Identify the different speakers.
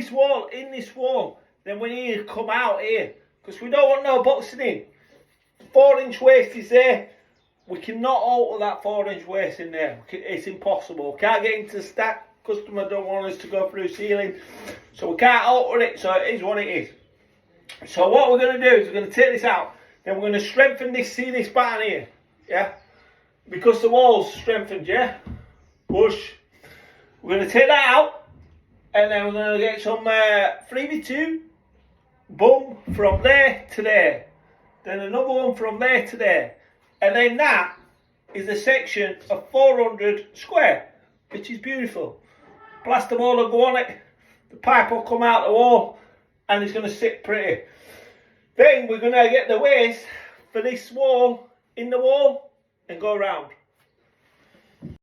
Speaker 1: this wall, then we need to come out here. Because we don't want no boxing in. 4-inch waist is there. We cannot alter that 4-inch waist in there. It's impossible. We can't get into the stack. Customer don't want us to go through ceiling. So we can't alter it. So it is what it is. So what we're going to do is we're going to take this out. Then we're going to strengthen this, see this button here. Yeah? Because the wall's strengthened, yeah? Push. We're going to take that out. And then we're going to get some 3v2. Boom. From there to there. Then another one from there to there. And then that is a section of 400 square. Which is beautiful. Plaster wall will go on it. The pipe will come out the wall. And it's going to sit pretty. Then we're going to get the waste for this wall in the wall and go around.